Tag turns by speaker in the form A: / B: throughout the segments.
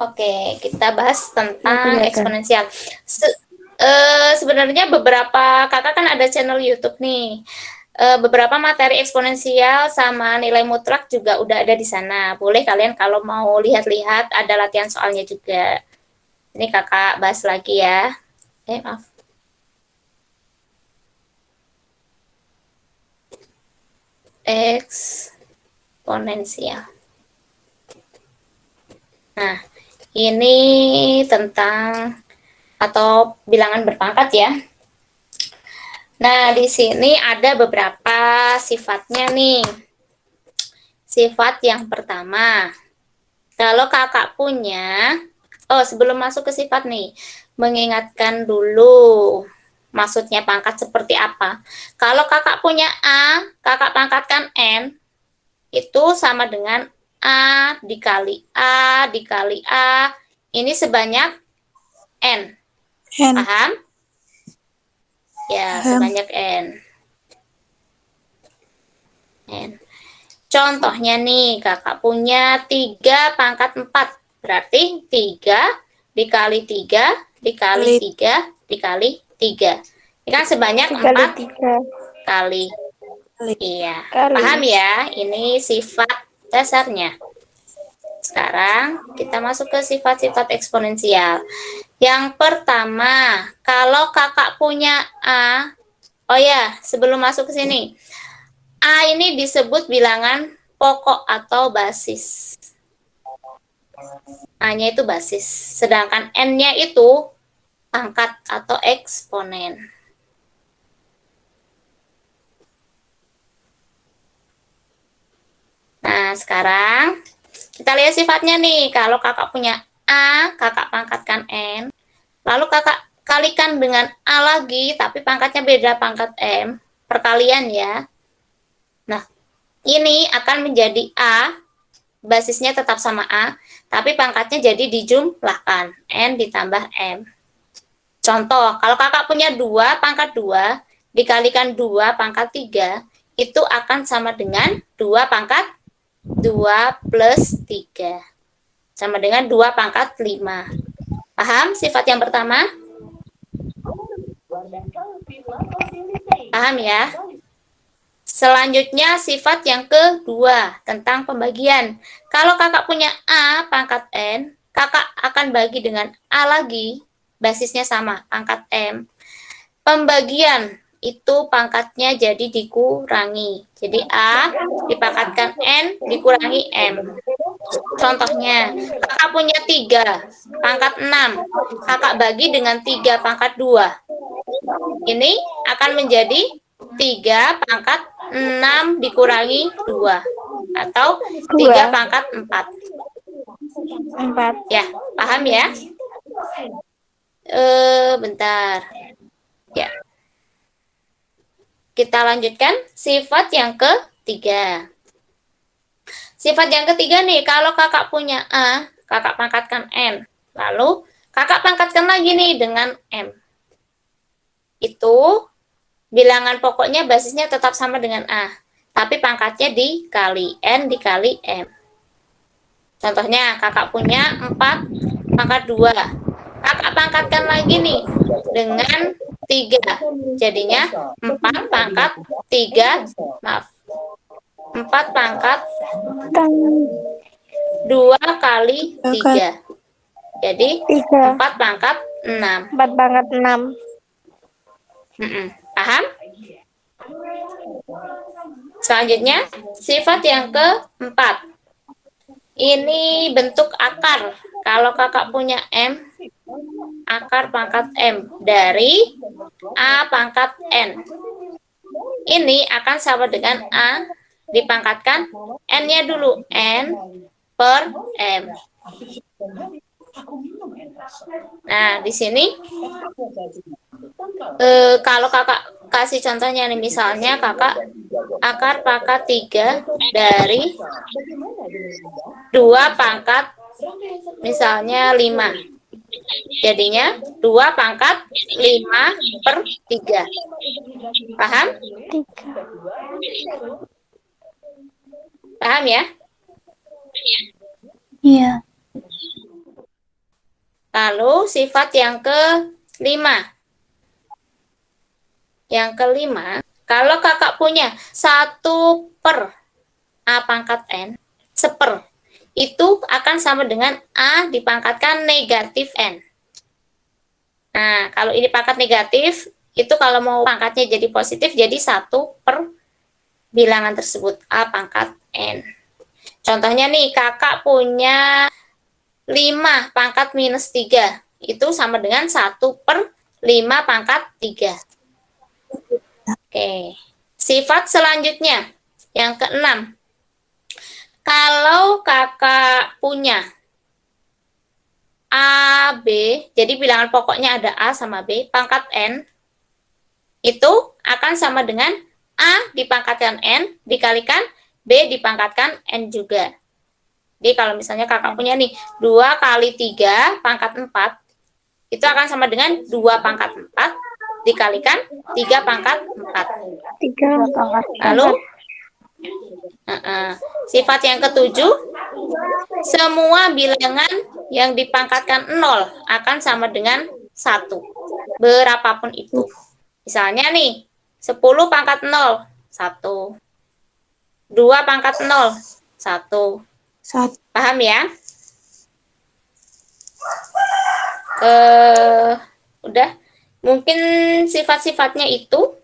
A: Oke, kita bahas
B: Ya,
A: tentang
B: kelihatan.
A: eksponensial. Sebenarnya beberapa kakak kan ada channel YouTube nih. Beberapa materi eksponensial sama nilai mutlak juga udah ada di sana. Boleh kalian kalau mau lihat-lihat, ada latihan soalnya juga. Ini kakak bahas lagi ya. Maaf. Eksponensial. Nah, ini tentang atau bilangan berpangkat ya. Nah, di sini ada beberapa sifatnya nih. Sifat yang pertama, kalau kakak punya, sebelum masuk ke sifat nih, mengingatkan dulu maksudnya pangkat seperti apa. Kalau kakak punya A, kakak pangkatkan N, itu sama dengan A dikali A dikali A, ini sebanyak N.
B: N.
A: Paham? Ya,
B: Paham.
A: sebanyak N. N. Contohnya nih, kakak punya 3 pangkat 4. Berarti 3 dikali 3 dikali 3 dikali 3. Ini kan sebanyak
B: 3
A: 4
B: kali 3
A: kali. Iya,
B: kali.
A: paham ya? Ini sifat dasarnya. Sekarang kita masuk ke sifat-sifat eksponensial. Yang pertama, kalau kakak punya A, oh ya, sebelum masuk ke sini, A ini disebut bilangan pokok atau basis. A-nya itu basis, sedangkan N-nya itu pangkat atau eksponen. Nah, sekarang kita lihat sifatnya nih. Kalau kakak punya A, kakak pangkatkan N. Lalu kakak kalikan dengan A lagi, tapi pangkatnya beda, pangkat M. Perkalian ya. Nah, ini akan menjadi A, basisnya tetap sama A, tapi pangkatnya jadi dijumlahkan. N ditambah M. Contoh, kalau kakak punya 2 pangkat 2, dikalikan 2 pangkat 3, itu akan sama dengan 2 pangkat 2 plus 3. Sama dengan 2 pangkat 5. Paham sifat yang pertama? Paham ya? Selanjutnya sifat yang kedua tentang pembagian. Kalau kakak punya A pangkat N, kakak akan bagi dengan A lagi, basisnya sama, pangkat M. Pembagian itu pangkatnya jadi dikurangi. Jadi A dipangkatkan N dikurangi M. Contohnya, kakak punya 3 pangkat 6. Kakak bagi dengan 3 pangkat 2. Ini akan menjadi 3 pangkat 6 dikurangi 2. Atau 3
B: 2.
A: pangkat 4.
B: 4.
A: Ya, paham ya? Bentar. Ya. Kita lanjutkan sifat yang ketiga. Sifat yang ketiga nih, kalau kakak punya A, kakak pangkatkan N. Lalu, kakak pangkatkan lagi nih dengan M. Itu bilangan pokoknya basisnya tetap sama dengan A. Tapi pangkatnya dikali N dikali M. Contohnya, kakak punya 4 pangkat 2. Kakak pangkatkan lagi nih dengan 3. Jadinya 4 pangkat 3, maaf, 4 pangkat 2 kali 3. Jadi 4 pangkat 6.
B: 4 pangkat 6.
A: Paham? Selanjutnya, sifat yang keempat. Ini bentuk akar. Kalau kakak punya M, akar pangkat M dari A pangkat N. Ini akan sama dengan A dipangkatkan N-nya dulu. N per M. Nah, di sini kalau kakak kasih contohnya nih, misalnya kakak akar pangkat 3 dari 2 pangkat misalnya 5. Jadinya 2 pangkat 5 per 3. Paham?
B: 3.
A: Paham ya?
B: Iya.
A: Lalu sifat yang kelima. Yang kelima, kalau kakak punya 1 per A pangkat N, seper, itu akan sama dengan A dipangkatkan negatif N. Nah, kalau ini pangkat negatif, itu kalau mau pangkatnya jadi positif, jadi 1 per bilangan tersebut, A pangkat N. Contohnya nih, kakak punya 5 pangkat minus 3. Itu sama dengan 1 per 5 pangkat 3. Oke. Sifat selanjutnya, yang keenam. Kalau kakak punya A, B, jadi bilangan pokoknya ada A sama B, pangkat N, itu akan sama dengan A dipangkatkan N dikalikan B dipangkatkan N juga. Jadi kalau misalnya kakak punya nih 2 kali 3 pangkat 4, itu akan sama dengan 2 pangkat 4 dikalikan 3 pangkat 4.
B: 3 pangkat 4.
A: Lalu, sifat yang ketujuh, semua bilangan yang dipangkatkan 0 akan sama dengan 1, berapapun itu. Misalnya nih, 10 pangkat 0, 1. 2 pangkat 0, 1. Paham ya? Udah. Mungkin sifat-sifatnya itu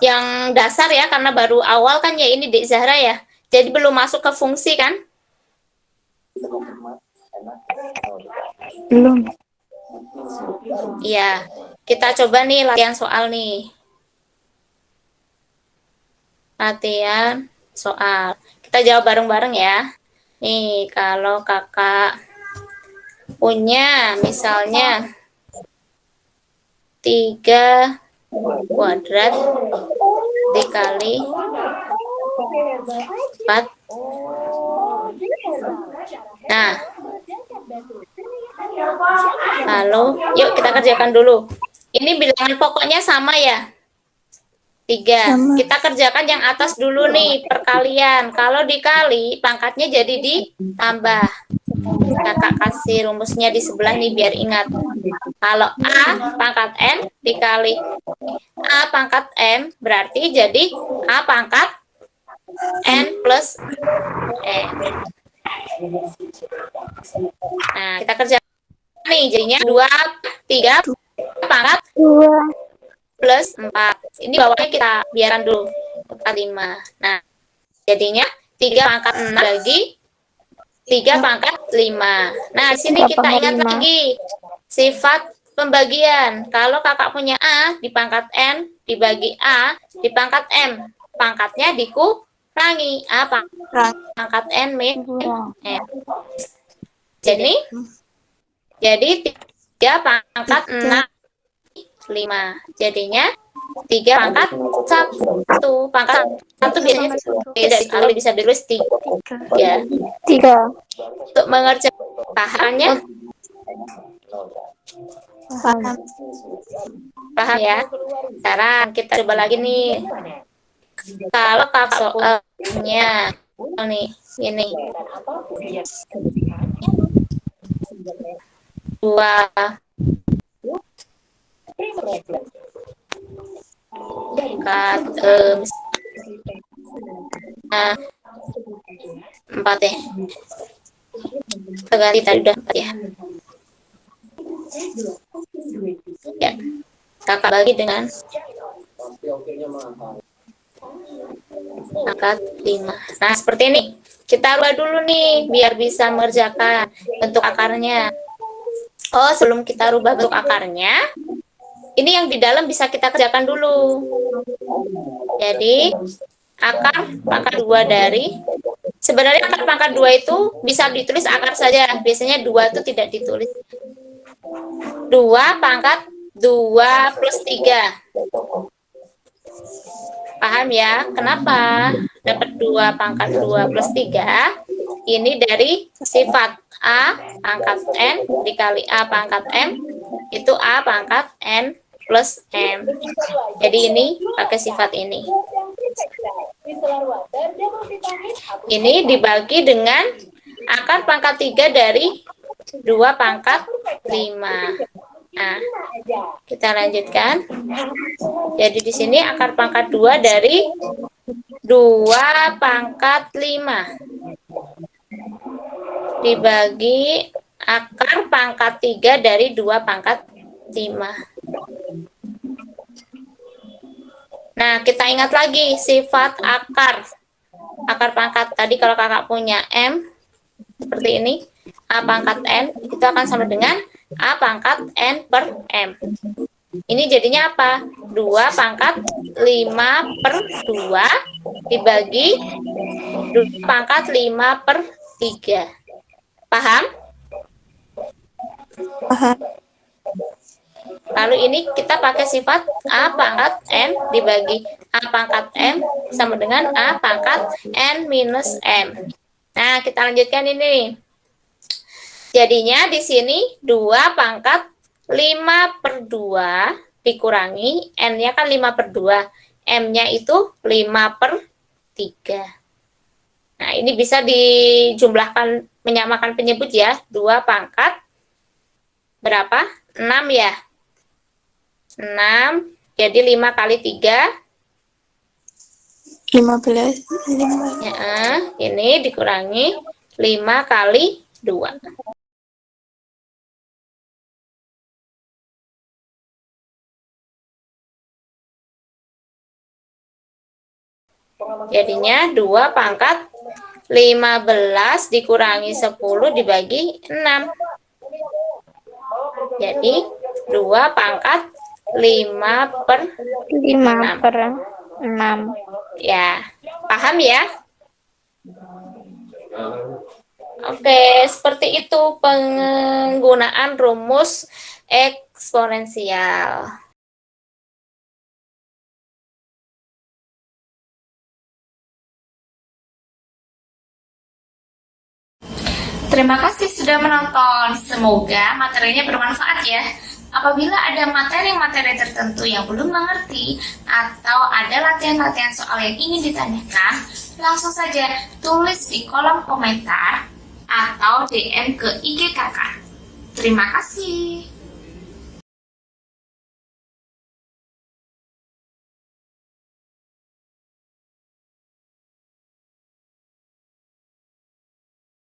A: yang dasar ya, karena baru awal kan ya ini Dek Zahra ya. Jadi belum masuk ke fungsi kan?
B: Belum.
A: Iya. Kita coba nih latihan soal nih. Latihan soal. Kita jawab bareng-bareng ya. Nih, kalau kakak punya misalnya 3 kuadrat dikali 4. Nah, lalu yuk kita kerjakan dulu. Ini bilangan pokoknya sama ya? 3.
B: Sama.
A: Kita kerjakan yang atas dulu nih, perkalian. Kalau dikali, pangkatnya jadi ditambah. Kakak kasih rumusnya di sebelah nih biar ingat. Kalau A pangkat N dikali A pangkat M, berarti jadi A pangkat N plus N. Nah, kita kerjakan nih, jadinya 2, 3 pangkat
B: 2
A: plus 4. Ini bawahnya kita biarkan dulu. 5. Nah, jadinya 3 pangkat 6 bagi 3 pangkat 5. Nah, di sini kita ingat lagi sifat pembagian. Kalau kakak punya A di pangkat N dibagi A di pangkat M, pangkatnya dikurangi. A pangkat N min M. Jadi 3 pangkat 6 5. Jadinya 3 pangkat 1. Pangkat 1 biasanya beda, bisa ditulis 3. Untuk mengerjakan pahamnya, paham ya? Sekarang kita coba lagi nih. Kalau kakak soalnya nih, ini 2 4 ya. Ganti tadi udah 4 ya. Ya. Kakak bagi dengan pangkat 5. Nah, seperti ini. Kita rubah dulu nih biar bisa mengerjakan bentuk akarnya. Oh, sebelum kita rubah bentuk akarnya, ini yang di dalam bisa kita kerjakan dulu. Jadi, akar pangkat 2 dari, sebenarnya akar pangkat 2 itu bisa ditulis akar saja. Biasanya 2 itu tidak ditulis. 2 pangkat 2 plus 3. Paham ya? Kenapa dapat 2 pangkat 2 plus 3? Ini dari sifat A pangkat N dikali A pangkat M, itu A pangkat N plus M. Jadi ini pakai sifat ini. Ini dibagi dengan akar pangkat 3 dari 2 pangkat 5. Nah, kita lanjutkan. Jadi di sini akar pangkat 2 dari 2 pangkat 5 dibagi akar pangkat 3 dari 2 pangkat 5. Nah, kita ingat lagi sifat akar. Akar pangkat tadi kalau kakak punya M seperti ini, A pangkat N itu akan sama dengan A pangkat N per M. Ini jadinya apa? 2 pangkat 5 per 2 dibagi 2 pangkat 5 per 3. Paham?
B: Paham.
A: Lalu ini kita pakai sifat A pangkat N dibagi A pangkat M sama dengan A pangkat N minus M. Nah, kita lanjutkan ini. Jadinya di sini 2 pangkat 5 per 2 dikurangi, N-nya kan 5 per 2. M-nya itu 5 per 3. Nah, ini bisa dijumlahkan, menyamakan penyebut ya. 2 pangkat berapa? 6 ya. 6, jadi 5 kali 3.
B: 15.
A: Ya, ini dikurangi 5 kali 2. Jadinya 2 pangkat 15 dikurangi 10 dibagi 6. Jadi 2 pangkat 5 per
B: 5 per 6.
A: ya. Paham ya? Oke, seperti itu penggunaan rumus eksponensial. Terima kasih sudah menonton. Semoga materinya bermanfaat ya. Apabila ada materi-materi tertentu yang belum mengerti atau ada latihan-latihan soal yang ingin ditanyakan, langsung saja tulis di kolom komentar atau DM ke IG kakak. Terima kasih.